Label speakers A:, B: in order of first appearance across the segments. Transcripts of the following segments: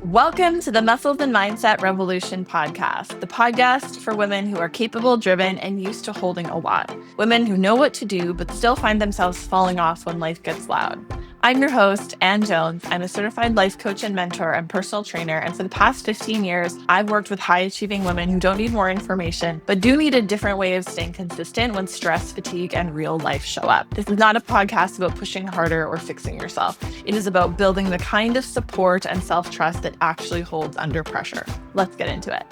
A: Welcome to the Muscles and Mindset Revolution podcast, the podcast for women who are capable, driven, and used to holding a lot. Women who know what to do, but still find themselves falling off when life gets loud. I'm your host, Ann Jones. I'm a certified life coach and mentor and personal trainer. And for the past 15 years, I've worked with high-achieving women who don't need more information, but do need a different way of staying consistent when stress, fatigue, and real life show up. This is not a podcast about pushing harder or fixing yourself. It is about building the kind of support and self-trust that actually holds under pressure. Let's get into it.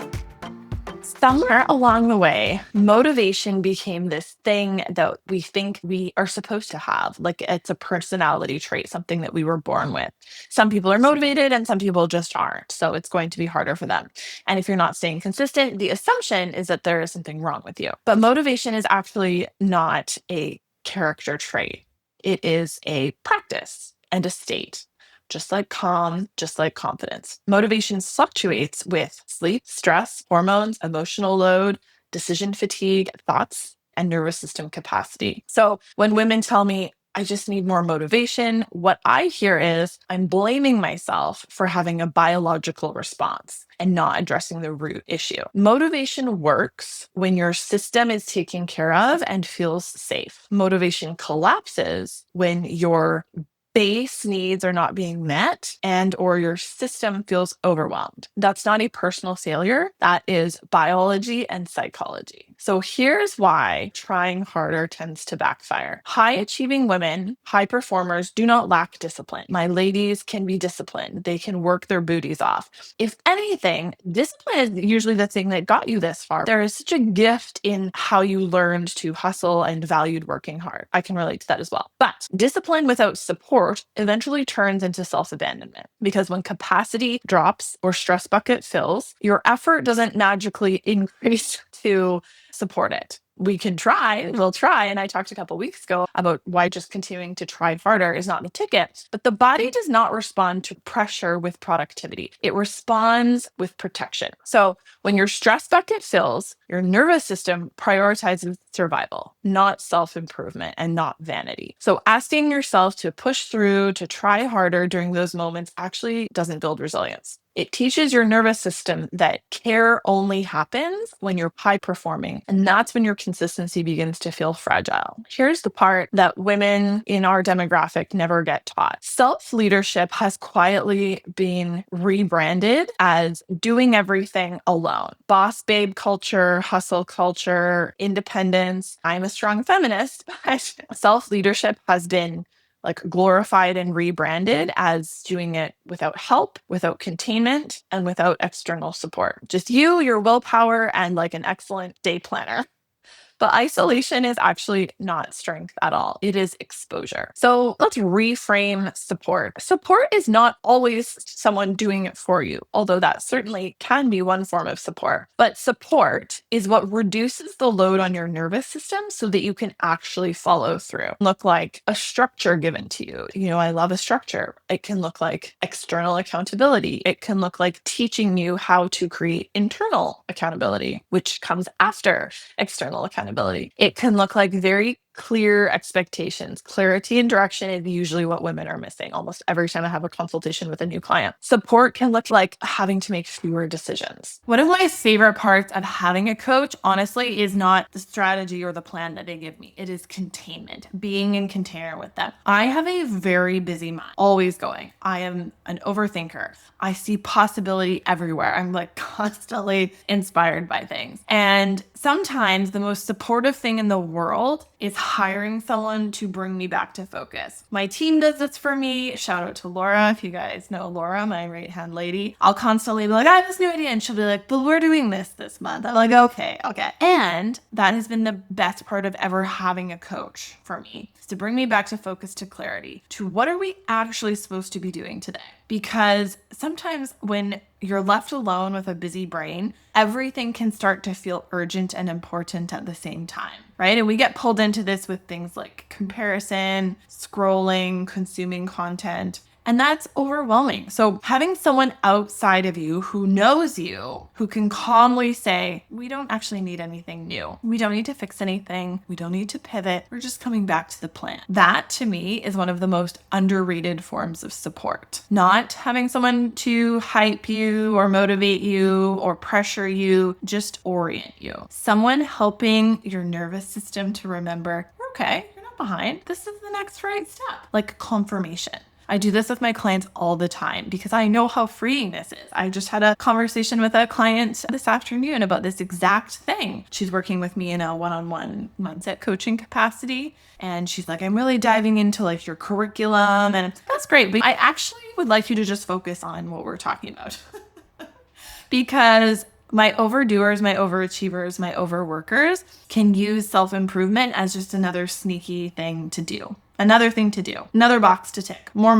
A: Somewhere along the way, motivation became this thing that we think we are supposed to have. Like it's a personality trait, something that we were born with. Some people are motivated and some people just aren't. So it's going to be harder for them. And if you're not staying consistent, the assumption is that there is something wrong with you. But motivation is actually not a character trait. It is a practice and a state. Just like calm, just like confidence. Motivation fluctuates with sleep, stress, hormones, emotional load, decision fatigue, thoughts, and nervous system capacity. So when women tell me, I just need more motivation, what I hear is I'm blaming myself for having a biological response and not addressing the root issue. Motivation works when your system is taken care of and feels safe. Motivation collapses when your base needs are not being met and or your system feels overwhelmed. That's not a personal failure. That is biology and psychology. So here's why trying harder tends to backfire. High achieving women, high performers do not lack discipline. My ladies can be disciplined. They can work their booties off. If anything, discipline is usually the thing that got you this far. There is such a gift in how you learned to hustle and valued working hard. I can relate to that as well. But discipline without support eventually turns into self-abandonment because when capacity drops or stress bucket fills, your effort doesn't magically increase to support it. We can try, we'll try. And I talked a couple weeks ago about why just continuing to try harder is not the ticket. But the body does not respond to pressure with productivity. It responds with protection. So when your stress bucket fills, your nervous system prioritizes survival, not self-improvement and not vanity. So asking yourself to push through, to try harder during those moments actually doesn't build resilience. It teaches your nervous system that care only happens when you're high performing. And that's when your consistency begins to feel fragile. Here's the part that women in our demographic never get taught. Self-leadership has quietly been rebranded as doing everything alone. Boss babe culture, hustle culture, independence. I'm a strong feminist, but self-leadership has been glorified and rebranded as doing it without help, without containment, and without external support. Just you, your willpower, and an excellent day planner. But isolation is actually not strength at all. It is exposure. So let's reframe support. Support is not always someone doing it for you, although that certainly can be one form of support. But support is what reduces the load on your nervous system so that you can actually follow through. Look like a structure given to you. I love a structure. It can look like external accountability. It can look like teaching you how to create internal accountability, which comes after external accountability. It can look like very clear expectations. Clarity and direction is usually what women are missing almost every time I have a consultation with a new client. Support can look like having to make fewer decisions. One of my favorite parts of having a coach, honestly, is not the strategy or the plan that they give me. It is containment, being in container with them. I have a very busy mind, always going. I am an overthinker. I see possibility everywhere. I'm constantly inspired by things. And sometimes the most supportive thing in the world is hiring someone to bring me back to focus. My team does this for me. Shout out to Laura. If you guys know Laura, my right-hand lady, I'll constantly be like, I have this new idea. And she'll be like, but we're doing this month. I'm like, okay. And that has been the best part of ever having a coach for me, is to bring me back to focus, to clarity, to what are we actually supposed to be doing today? Because sometimes when you're left alone with a busy brain, everything can start to feel urgent and important at the same time, right? And we get pulled into this with things like comparison, scrolling, consuming content. And that's overwhelming. So having someone outside of you who knows you, who can calmly say, we don't actually need anything new. We don't need to fix anything. We don't need to pivot. We're just coming back to the plan. That to me is one of the most underrated forms of support. Not having someone to hype you or motivate you or pressure you, just orient you. Someone helping your nervous system to remember, okay, you're not behind. This is the next right step. Like confirmation. I do this with my clients all the time because I know how freeing this is. I just had a conversation with a client this afternoon about this exact thing. She's working with me in a one-on-one mindset coaching capacity. And she's like, I'm really diving into like your curriculum. And that's great. But I actually would like you to just focus on what we're talking about. Because my overdoers, my overachievers, my overworkers can use self-improvement as just another sneaky thing to do. Another thing to do, another box to tick, more.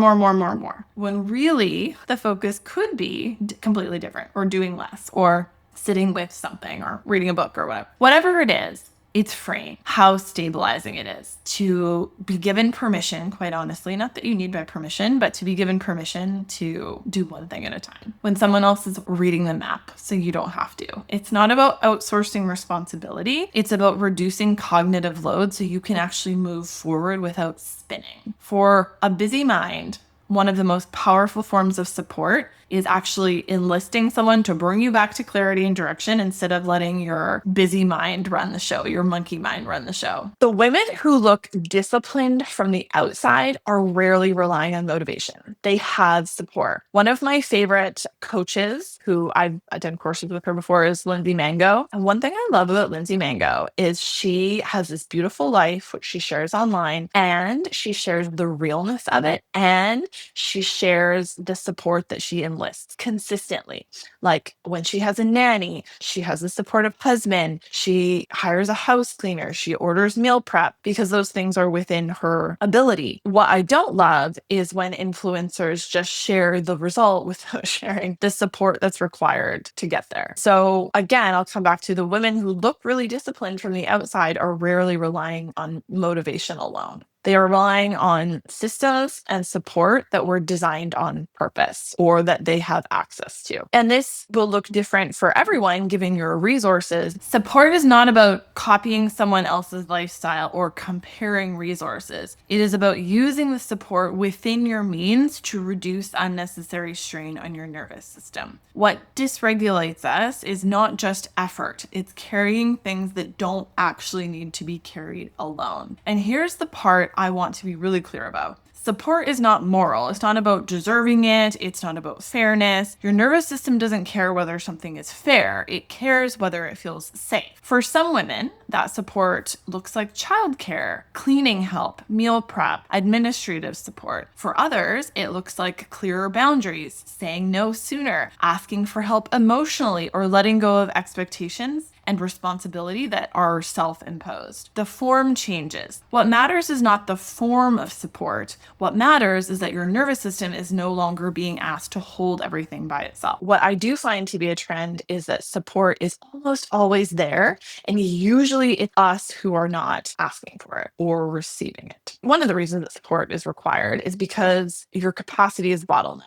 A: When really the focus could be completely different, or doing less, or sitting with something, or reading a book, or whatever. Whatever it is, it's freeing. How stabilizing it is to be given permission, quite honestly, not that you need my permission, but to be given permission to do one thing at a time when someone else is reading the map so you don't have to. It's not about outsourcing responsibility. It's about reducing cognitive load so you can actually move forward without spinning. For a busy mind, one of the most powerful forms of support is actually enlisting someone to bring you back to clarity and direction instead of letting your busy mind run the show, your monkey mind run the show. The women who look disciplined from the outside are rarely relying on motivation. They have support. One of my favorite coaches who I've done courses with her before is Lindsay Mango. And one thing I love about Lindsay Mango is she has this beautiful life, which she shares online, and she shares the realness of it. And she shares the support that she enlists consistently. Like when she has a nanny, she has a supportive husband, she hires a house cleaner, she orders meal prep because those things are within her ability. What I don't love is when influencers just share the result without sharing the support that's required to get there. So again, I'll come back to the women who look really disciplined from the outside are rarely relying on motivation alone. They are relying on systems and support that were designed on purpose or that they have access to. And this will look different for everyone given your resources. Support is not about copying someone else's lifestyle or comparing resources. It is about using the support within your means to reduce unnecessary strain on your nervous system. What dysregulates us is not just effort. It's carrying things that don't actually need to be carried alone. And here's the part I want to be really clear about. Support is not moral. It's not about deserving it. It's not about fairness. Your nervous system doesn't care whether something is fair. It cares whether it feels safe. For some women, that support looks like childcare, cleaning help, meal prep, administrative support. For others, it looks like clearer boundaries, saying no sooner, asking for help emotionally, or letting go of expectations and responsibility that are self-imposed. The form changes. What matters is not the form of support. What matters is that your nervous system is no longer being asked to hold everything by itself. What I do find to be a trend is that support is almost always there, and usually it's us who are not asking for it or receiving it. One of the reasons that support is required is because your capacity is bottlenecked.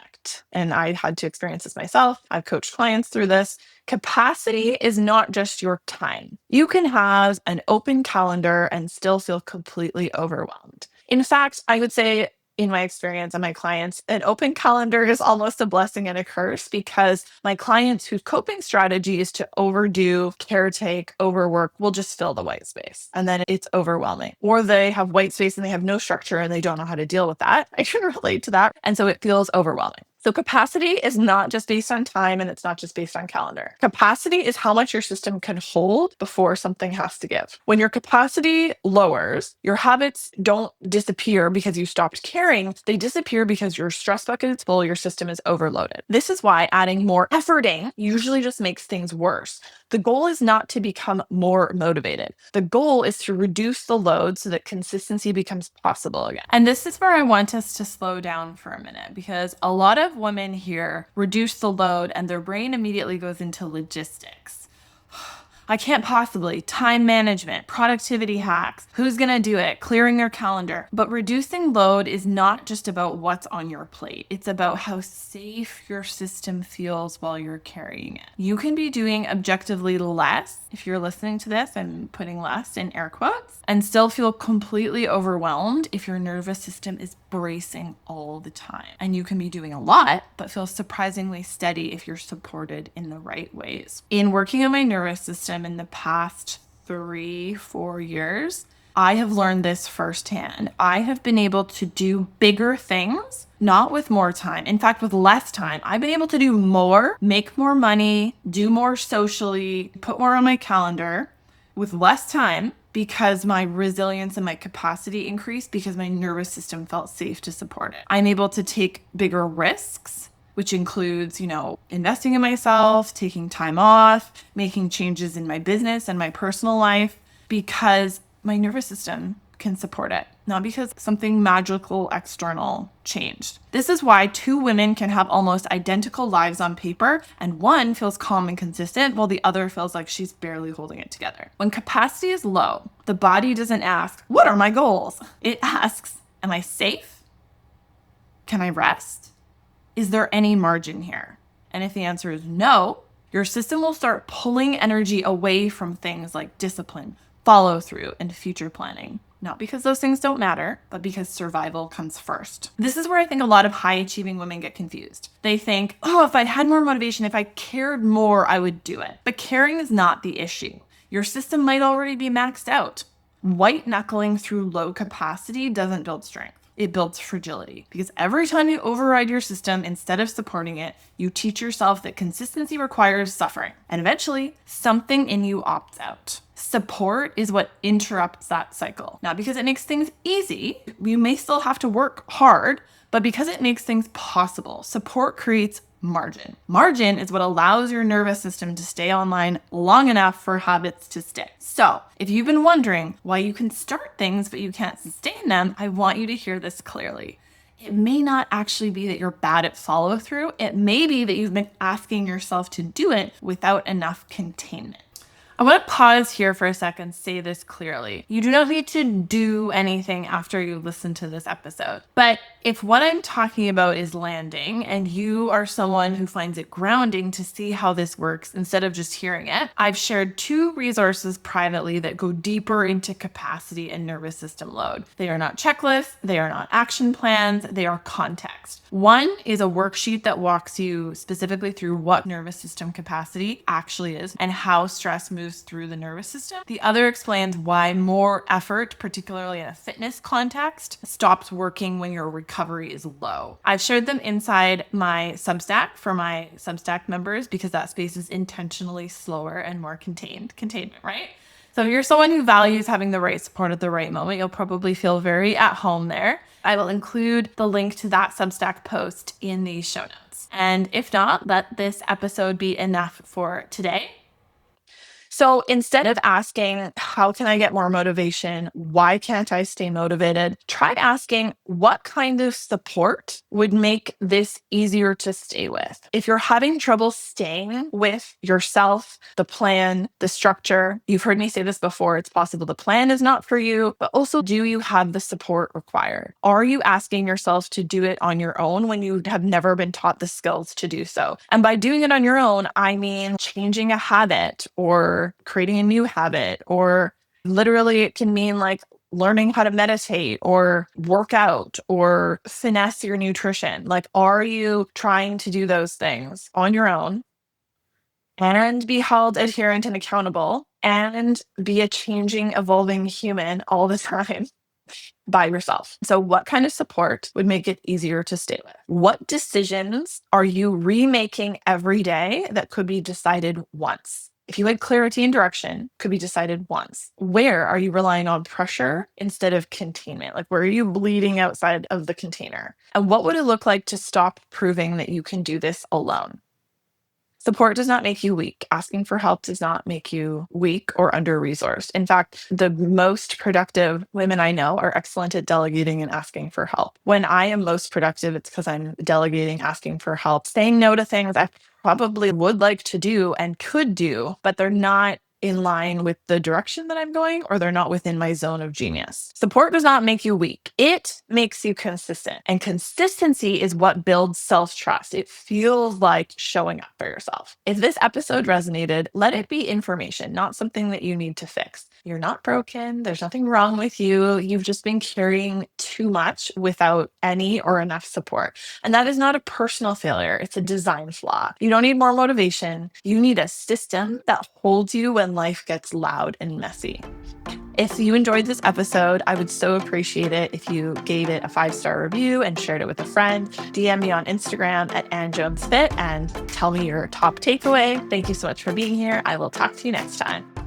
A: And I had to experience this myself. I've coached clients through this. Capacity is not just your time. You can have an open calendar and still feel completely overwhelmed. In fact, I would say in my experience and my clients, an open calendar is almost a blessing and a curse because my clients whose coping strategy is to overdo, caretake, overwork will just fill the white space. And then it's overwhelming. Or they have white space and they have no structure and they don't know how to deal with that. I can relate to that. And so it feels overwhelming. So capacity is not just based on time and it's not just based on calendar. Capacity is how much your system can hold before something has to give. When your capacity lowers, your habits don't disappear because you stopped caring. They disappear because your stress bucket is full, your system is overloaded. This is why adding more efforting usually just makes things worse. The goal is not to become more motivated. The goal is to reduce the load so that consistency becomes possible again. And this is where I want us to slow down for a minute because a lot of women here reduce the load and their brain immediately goes into logistics. I can't possibly. Time management, productivity hacks, who's going to do it, clearing your calendar. But reducing load is not just about what's on your plate. It's about how safe your system feels while you're carrying it. You can be doing objectively less, if you're listening to this and putting less in air quotes, and still feel completely overwhelmed if your nervous system is bracing all the time. And you can be doing a lot, but feel surprisingly steady if you're supported in the right ways. In working on my nervous system in the past 3-4 years, I have learned this firsthand. I have been able to do bigger things, not with more time. In fact, with less time. I've been able to do more, make more money, do more socially, put more on my calendar with less time because my resilience and my capacity increased because my nervous system felt safe to support it. I'm able to take bigger risks, which includes, investing in myself, taking time off, making changes in my business and my personal life because my nervous system can support it, not because something magical external changed. This is why 2 women can have almost identical lives on paper, and one feels calm and consistent while the other feels like she's barely holding it together. When capacity is low, the body doesn't ask, "What are my goals?" It asks, "Am I safe? Can I rest? Is there any margin here?" And if the answer is no, your system will start pulling energy away from things like discipline, follow through, and future planning. Not because those things don't matter, but because survival comes first. This is where I think a lot of high achieving women get confused. They think, if I had more motivation, if I cared more, I would do it. But caring is not the issue. Your system might already be maxed out. White knuckling through low capacity doesn't build strength. It builds fragility because every time you override your system instead of supporting it, you teach yourself that consistency requires suffering. And eventually, something in you opts out. Support is what interrupts that cycle. Not because it makes things easy. You may still have to work hard, but because it makes things possible. Support creates margin. Margin is what allows your nervous system to stay online long enough for habits to stick. So if you've been wondering why you can start things but you can't sustain them, I want you to hear this clearly. It may not actually be that you're bad at follow through. It may be that you've been asking yourself to do it without enough containment. I want to pause here for a second, say this clearly. You do not need to do anything after you listen to this episode. But if what I'm talking about is landing and you are someone who finds it grounding to see how this works instead of just hearing it, I've shared 2 resources privately that go deeper into capacity and nervous system load. They are not checklists, they are not action plans, they are context. One is a worksheet that walks you specifically through what nervous system capacity actually is and how stress moves through the nervous system. The other explains why more effort, particularly in a fitness context, stops working when your recovery is low. I've shared them inside my Substack for my Substack members because that space is intentionally slower and more containment, right? So if you're someone who values having the right support at the right moment, you'll probably feel very at home there. I will include the link to that Substack post in the show notes. And if not, let this episode be enough for today. So instead of asking, how can I get more motivation? Why can't I stay motivated? Try asking, what kind of support would make this easier to stay with? If you're having trouble staying with yourself, the plan, the structure, you've heard me say this before, it's possible the plan is not for you, but also, do you have the support required? Are you asking yourself to do it on your own when you have never been taught the skills to do so? And by doing it on your own, I mean changing a habit or creating a new habit, or literally it can mean like learning how to meditate or work out or finesse your nutrition. Like, are you trying to do those things on your own and be held adherent and accountable and be a changing, evolving human all the time by yourself? So what kind of support would make it easier to stay with? What decisions are you remaking every day that could be decided once? If you had clarity and direction, could be decided once. Where are you relying on pressure instead of containment? Like, where are you bleeding outside of the container? And what would it look like to stop proving that you can do this alone? Support does not make you weak. Asking for help does not make you weak or under-resourced. In fact, the most productive women I know are excellent at delegating and asking for help. When I am most productive, it's because I'm delegating, asking for help, saying no to things I probably would like to do and could do, but they're not in line with the direction that I'm going, or they're not within my zone of genius. Support does not make you weak. It makes you consistent. And consistency is what builds self-trust. It feels like showing up for yourself. If this episode resonated, let it be information, not something that you need to fix. You're not broken. There's nothing wrong with you. You've just been carrying too much without any or enough support. And that is not a personal failure. It's a design flaw. You don't need more motivation. You need a system that holds you when life gets loud and messy. If you enjoyed this episode, I would so appreciate it if you gave it a 5-star review and shared it with a friend. DM me on Instagram at AnnJonesFit and tell me your top takeaway. Thank you so much for being here. I will talk to you next time.